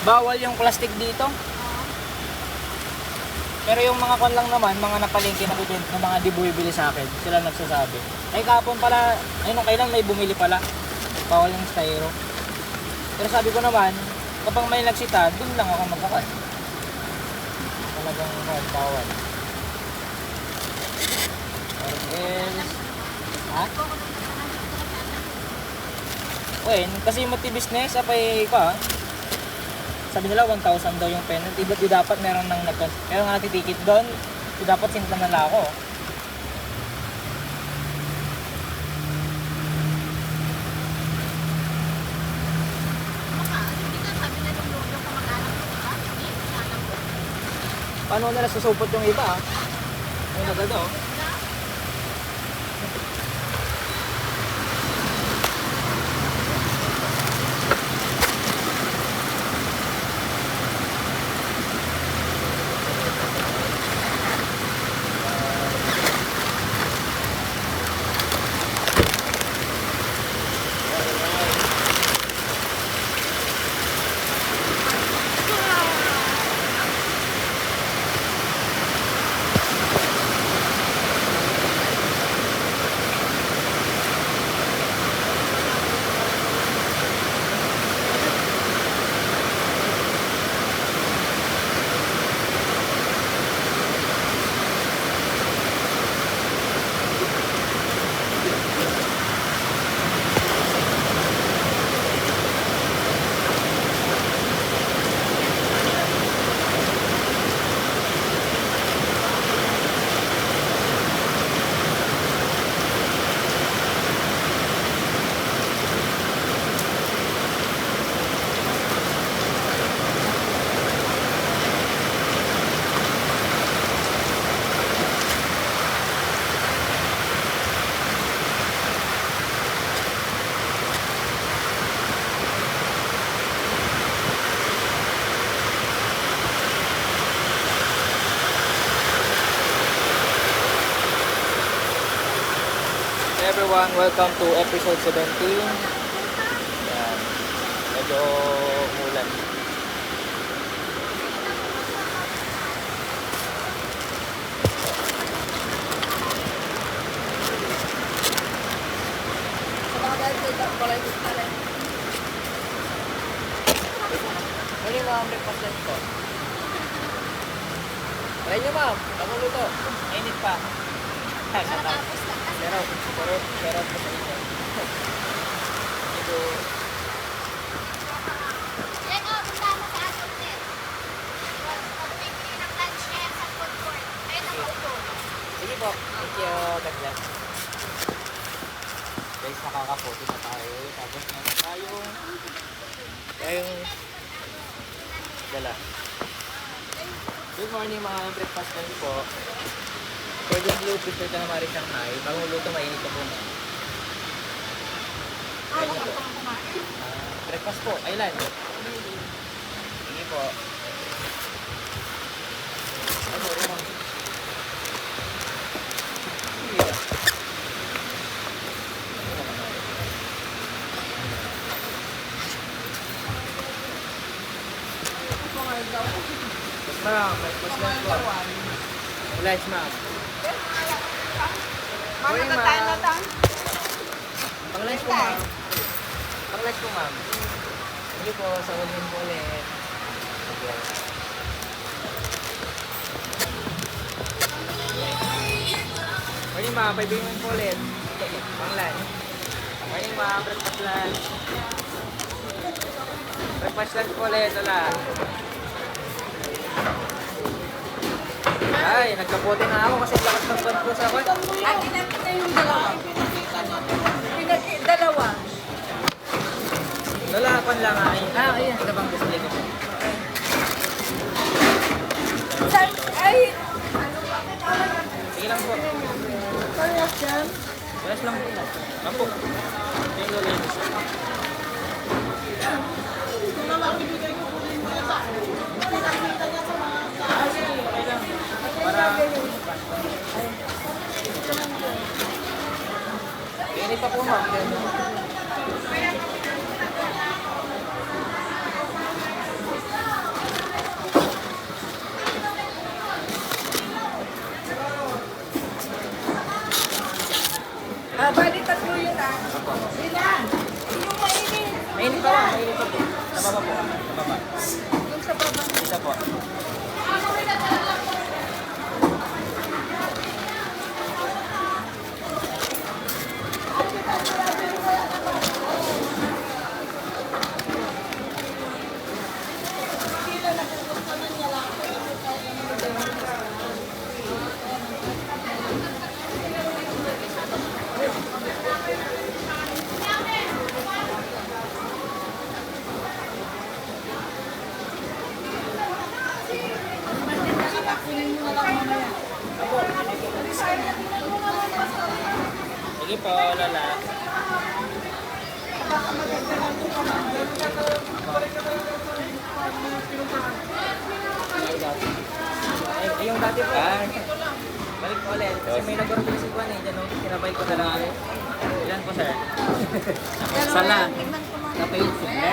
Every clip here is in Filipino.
bawal yung plastic dito. Pero yung mga kon lang naman, mga napalengke na bibili, ng mga di bumibili sa akin, sila nagsasabi. Ay kapon pala, ay nung kailan may bumili pala. Bawal yung styro. Pero sabi ko naman, kapag may nagsita, dun lang ako magkakat. Talagang bawal. What else? Ha? Well, kasi multi-business, apay ka. Sabi nila 1,000 daw yung penalty. Ba't di dapat meron nang meron nga natitikit doon? Di dapat sinta na lang ako. Paano nila susupot yung iba? Ay naganda oh. Everyone, welcome to episode 17. Yan. Medyo ulan. Ano ma'am, breakfast lunch po? Try nyo ma'am, panguluto. Init pa. Pero po sa inyo. Ito. Yan o, punta mo sa atin din. Pag bibili ng lunch ngayon sa food court, ayun ang upo. Sige po. Thank you. God bless. Guys, nakakapote na tayo. Tapos meron tayong dala. Good morning mga breakfast lunch po. Pwede yung blue prefer ka na Marie Shanghai. Bagong luto, mainit ka po na. Breakfast po. Kailan? Sige po. Ay, sorry ma'am. Sige. Mas ma'am, breakfast lunch po. Lunch ma'am. Uy, ma'am. Pang-lunch po, ma'am. Pang-lunch po, ma'am. Hindi po, sa ulit po ulit. Morning, ma'am. Paibigin po ulit. Pang-lunch. Morning, ma'am. Breakfast lunch. Breakfast lunch po ulit. Wala. Ay, nagkapote na ako kasi lakas ng band ko sa akin. Pinakita yung dalawa. Dalawa. Lalapan lang ay. Ayan. Ito bang display ko po. Ay! Sige lang po. Parehas yan. Yes lang po. Lang po. Thank you, ladies. Para ini pa po ma'am. Bali, tatlo yun ah. Ilan? Yung mainit. Mainit pa, mainit pa po. Sa baba po. Sa baba. Yung sa baba. Isa po. Sige po, Lola. Ay, yung dati po. Balik po ulit. Kasi may nag-order si Juan eh. Diyan, no? Kinabay ko na lang ulit. Ilan po, sir? Sala. Tignan ko mga. Kapay yung simple.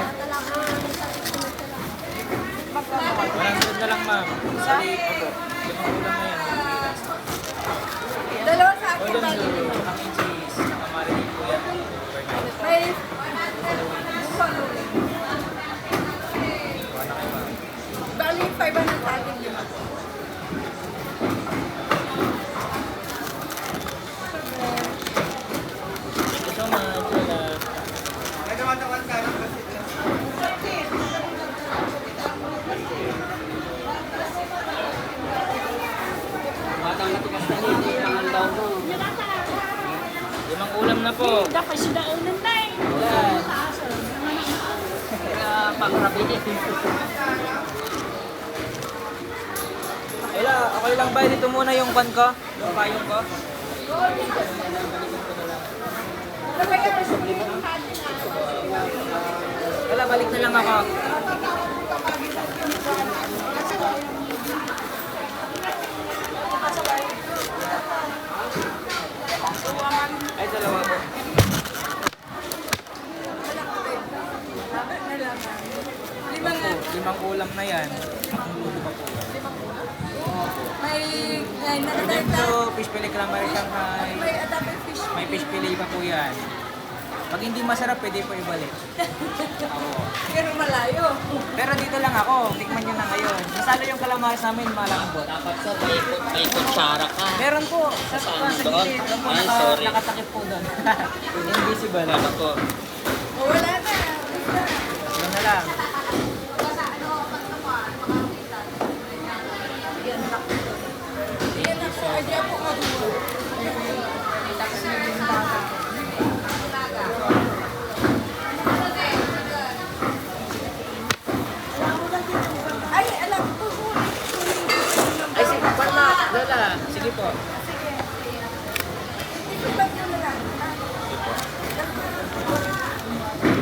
Walang sunod na lang, ma'am. Sa liit po. Limang ulam na yan. Dalawa sa O akin, doon, bali. ang inches. Nakamarin po yan. Overnight. May buffalo. Kuha na kayo, ma'am. Bali, 500 sa akin yun. Thank you so much, Lola. Batang matigas na hindi ang daw mo. Limang ulam na po. Dapat sila ulan na eh. Yan. Kaya pangrabili. Ela, okay lang ba? Dito muna yung pan ko. Yung payong ko. Ela, balik na lang ako. Ay, dalawa po. Limang Limang ulam na yan. may nakadagdag. Dito, fish fillet calamari Shanghai. May adapted fish. May fish fillet pa po yan. Pag hindi masarap, pwede po ibalik. Oo. Pero malayo. Pero dito lang ako, tikman nyo na ngayon. Masalo yung calamares namin, malambot. Dapat sa may kutsara ka. Meron po, sa gilid. Doon po, Ay, sorry. nakatakip po doon. Invisible. Ano po? O, wala na. Basta. Yun na lang. Yan ako. Adi ako kaduwa. Ay, alam ko. Ay, sige, na. Lola, sige po. Isipag nyo na lang.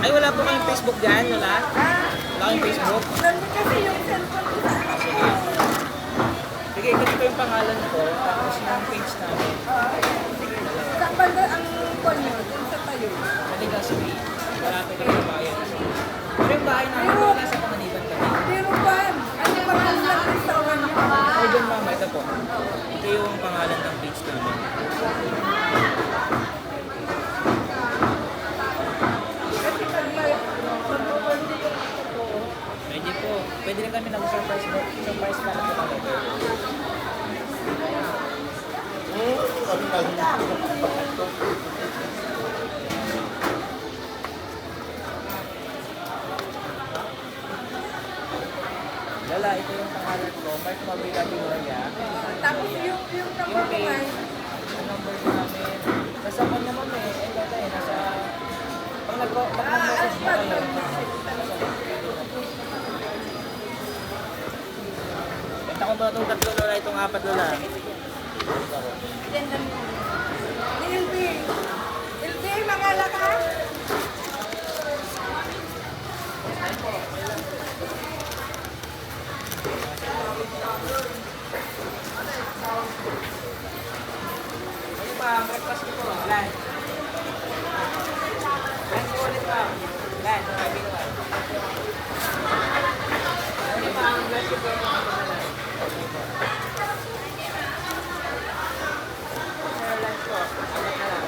Ay, wala po kayong Facebook dyan, Lola? Wala kayong Facebook? Nandun kasi yung cellphone ko sa akin. Sige. Sige, ganito yung pangalan ko, tapos yung page namin. Sa banda ang call nyo, dun sa tayo. Maliga sa May. Malapit kayo sa bayan. Pero yung bahay namin po, nasa Pamaniban kami. Pero Juan, ano pangalan ng restaurant nyo? Ay, dun mama, ito po. Ito yung pangalan ng page namin. Kasi pag may Pwede po. Pwede rin kami nag-surprise mo. Surprise na lang kami. Lala, ito yung pangalan ko. Mark Mabila Gloria. tapos yung number ko nga, Ang number ko namin. Nasa phone naman eh. Eh, data eh. Nasa... Pag nag-message mo kayo. Benta ko ba itong tatlo Lola? Itong apat Lola? LB. LB, mangala ka? Ano ba? Breakfast ko po. Lan. Lan po ulit pa. Lan, sabi ko. Ano ba? Ang lunch ko po. Lunch po. Apat na lang.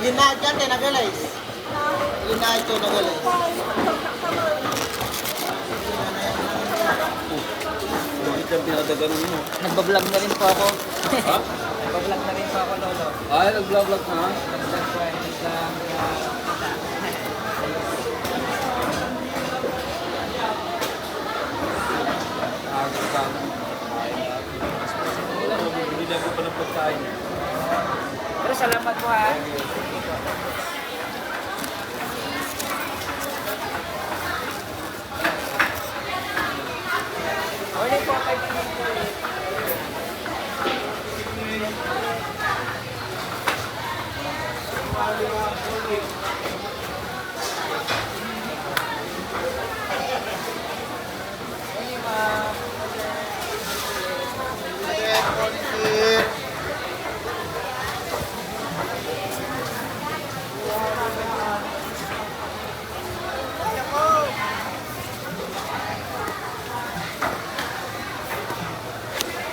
Ginaad ka, nagalays. Ginaad ko, nagalays. Ito ang pinakadagan mo. Nagbablog na rin po ako. Ha? Nagbablog na rin po ako, Lolo. Ay, nag-vlog na. Nagbablog po ay naglang Agad ka. Hindi na ko pa ng pagkain. Pero salamat po ha. Morning po, 5 minutes po ulit. Morning, ma'am.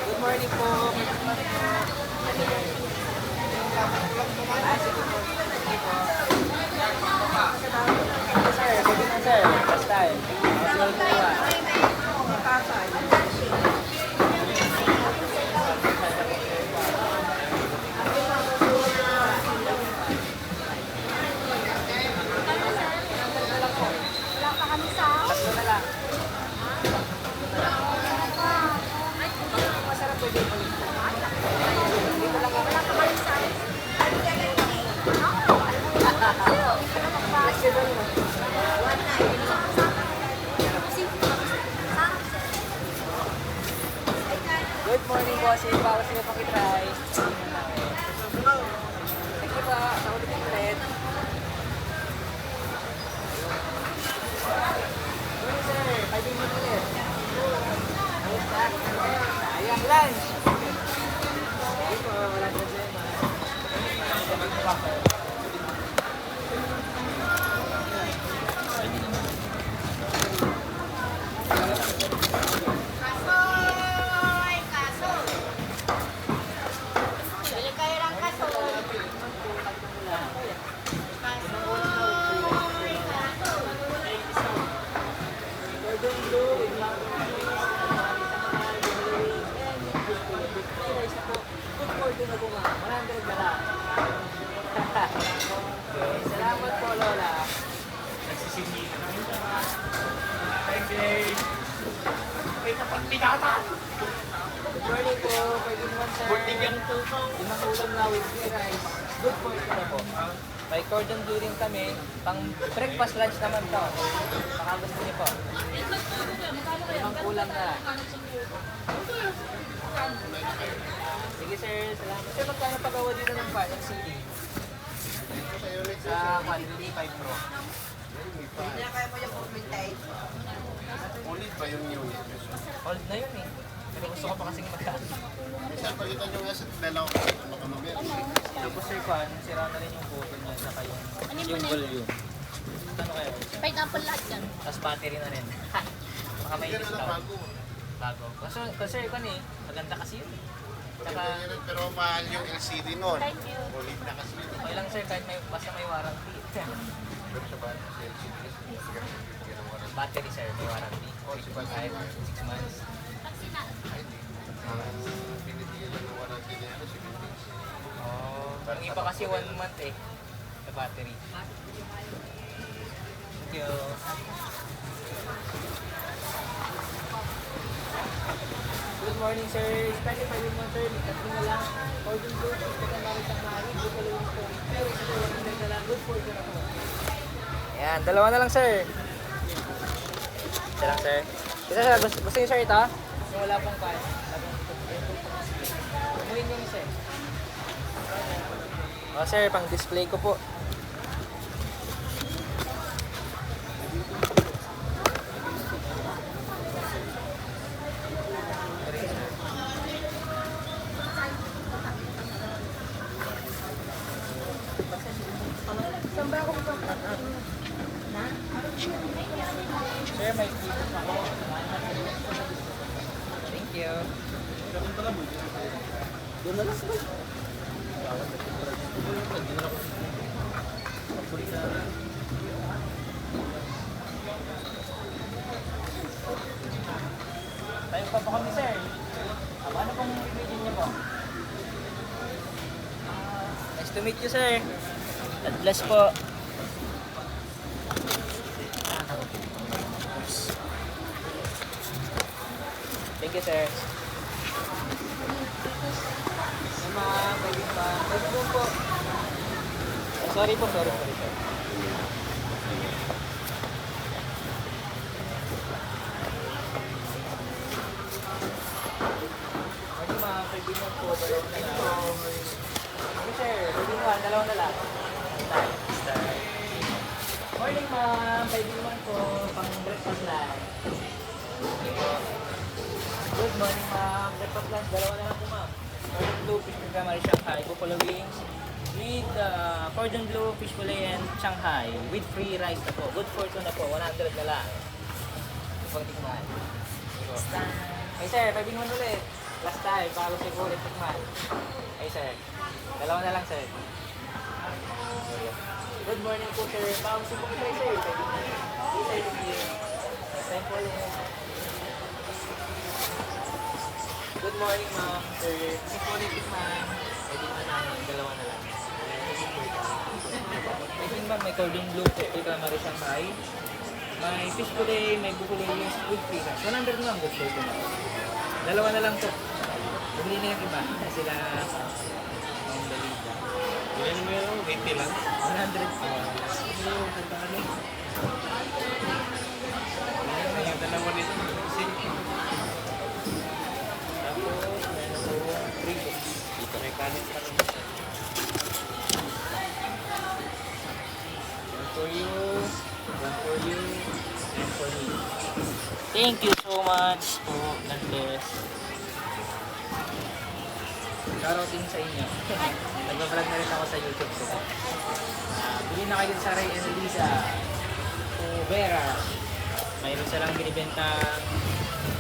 Good morning po. Good morning po. Ah, sige po. Sige po. Sir, sige na sir. Last time. Slow po ah. Wala pa kami sa... Tatlo na lang. Masarap po dito. Dito lang kami. Wala pa kami sa... Good morning, bossing. Para sila pakitry. Thank you po. Sa ulit ulit. Good sir. 5 minutes ulit. Ayos na. Sayang lunch. Sige po. Walang problema. Kasoy! Kasoy! Bili kayo ng kasoy. Kasoy! Kasoy! Cordon bleu, with Good cordon na bunga. 100 na lang. Okay, salamat po, Lola. Good morning po. Pwede naman sir. Limang ulam na with free rice. Good for ito na po. May cordon bleu rin kami. Pang breakfast lunch naman to. Baka gusto niyo po. Limang ulam na. Sige sir, salamat. Sir, magkano pagawa dito ng LCD? Sa 125 Pro. Hindi kaya mo yung pumitay. Ulit ba yung unit? Old na yun eh. Pero gusto ko pa kasing magkaan. Sir, pagkita nyo nga sa dalaw, ano ka mamaya? Tapos sir, pan, sira na rin yung button niya saka yung volume. Ano kaya? Pineapple lahat yan. Tapos battery na rin. Baka may Pero na discount. bago. Bago. Kasi sir, kan eh, maganda kasi yun. Saka, Pero mahal yung LCD nun. Thank you. Ulit na kasi yun. okay lang sir, kahit may, basta may warranty. Pero sa bahay, sa LCD, sige ng warranty. Battery sir, may warranty. Oh, si Bad. 6 months. Binibigyan lang ng warranty niya, ano, 7 days. Oh, ang iba kasi 1 month eh. Sa battery. Thank you. Good morning, sir. Special for you mo, sir. Tatlo na lang. Cordon bleu, gusto ka namin tanghali. Good for you po. Pero isa ko lang na lang. Good for you na po. Ayan, dalawa na lang, sir. Isa lang, sir. Isa, sir. Gusto niyo, sir, ito? Yung wala pong pan. Umuhin niyo, sir. O, sir, pang display ko po. Sir, may keyboard ako. Thank you. meet you, sir. God bless po. Thank you, sir. Ma'am, pwede pa. Pwede po. Sorry po, sorry. Pwede ma'am, pwede mo po. Dalawa na lang. Okay, sir. Pwede mo, dalawa na lang. Start. Morning ma'am, pwede naman po. Pang breakfast lang. Good morning ma'am. Breakfast lunch, dalawa na lang po ma'am. Cordon bleu, fish calamari Shanghai, buffalo wings, with cordon bleu, fish fillet, and Shanghai, with free rice na po. Good for two na po, 100 na lang. Ipang tikman. Hey sir, pabing mo ulit. Last time, bago siya ulit tikman. Hey sir, dalawa na lang sir. Good morning po sir. Bago siya po sir. Hey sir, thank you. Thank you. Good morning, ma'am. Sir, si Politik, ma'am. Pwede na namin, dalawa na lang. I think, ma'am, may cordon bleu, may calamari Shanghai, may fish fillet, may buffalo wings with free rice. 100 lang, good for na. Dalawa na lang to. Bumili na yung iba. Sila, ang dalita. Ilan mo yun? 80 lang? 100 po. Yung kantano. Yung dalawa nito. Tapos, meron po 3 books. Dito may kanin pa rin. One for you, one for you, and for me. Thank you so much po. God bless. Shouting sa inyo. Nag-vlog na rin ako sa YouTube ko. Bili na kayo din sa Ray and Lisa. Vera. Mayroon silang binibenta.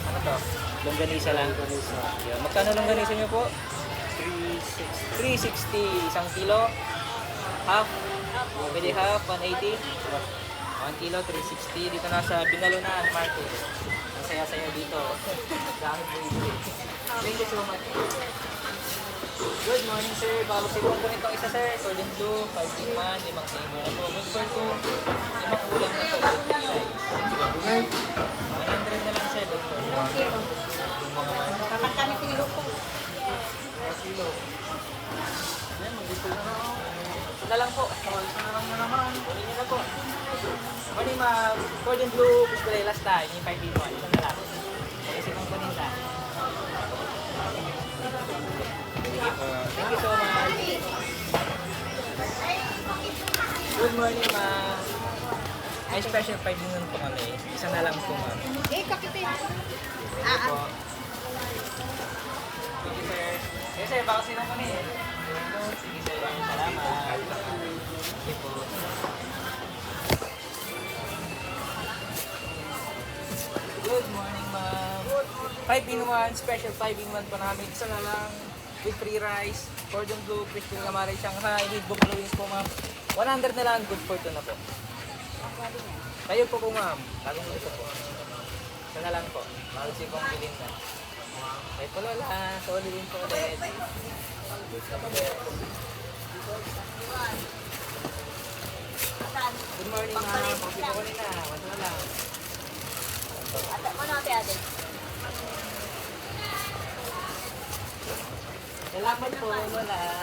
Ano to? Longganisa lang. Yan. Magkano longganisa nyo po? 360. Isang kilo. Half. Pwede half. 180. 1 kilo, 360. Dito na sa Binalunan Market. Ang saya-saya dito. Dami po ito. Thank you so much. Good morning sir. Bago si Bongo itong isa sir. Cordon bleu, 5 tikman, 5 table na po. Good for 2. 5 ulam na po. 100 na lang sir. Good for 2. Kapag kami kilo po. Kilo. Yan, mag-gusto na ako. Ito na lang po. Ito na lang na naman. Kunin nyo na po. Morning ma'am. Cordon bleu, fish fillet last time. Yung 5 tikman. Ito na lang. Kasi kung kunin na. Thank you so much. Good morning ma'am. Ay special 5 nun po kami. Isa na lang po ma'am. Kakitin. Thank you po. Thank you sir. Yes sir, baka sino kami eh. Sige sir, salamat. Thank you po. Good morning ma'am. 5-in-1, special 5-in-1 po namin. Isa na lang with free rice, cordon bleu, fish calamari Shanghai, with buffalo wings po ma'am. 100 na lang, good for 2 na po. Kayo po ma'am, bagong ito po. Ito na lang po, malusi pong bilhin na. Kayo po lola, sorry din po ulit. Good morning ma'am, pagpito ko rin na, wala na lang. Ate, ano ate? Salamat po, lola.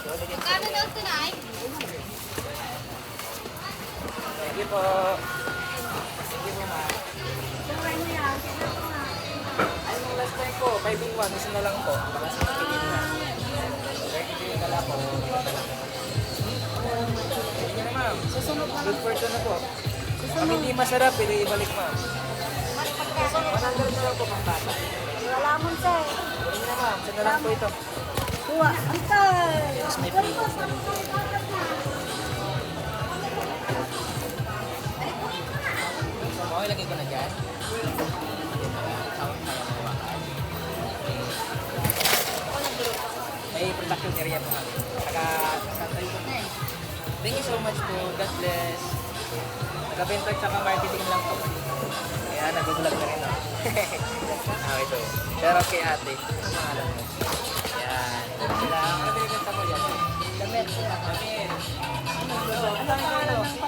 Sorry din po Magkano ulit. daw tonight? Thank you po. Thank you po ma'am. Ay, nung last time po, 5-in-1, isa na lang po. Baka sa kapilin na. 30 na lang po. Hindi nyo na ma'am. Good for 2 na po. Pag hindi masarap, pwede ibalik ma'am. 100 na lang po pang bata. Wala mo sir. Hindi na ma'am, isa na lang po ito. Kuha. Antay. Yes, may free. Okay, lagay ko na dyan. May production area po kami. Taga-santay po. Thank you so much po. God bless. Taga-benta at saka marketing lang po. Kaya nag-vlog na rin ako. Ito. Shout out kay ate. Ano pangalan mo? Yan. Sila.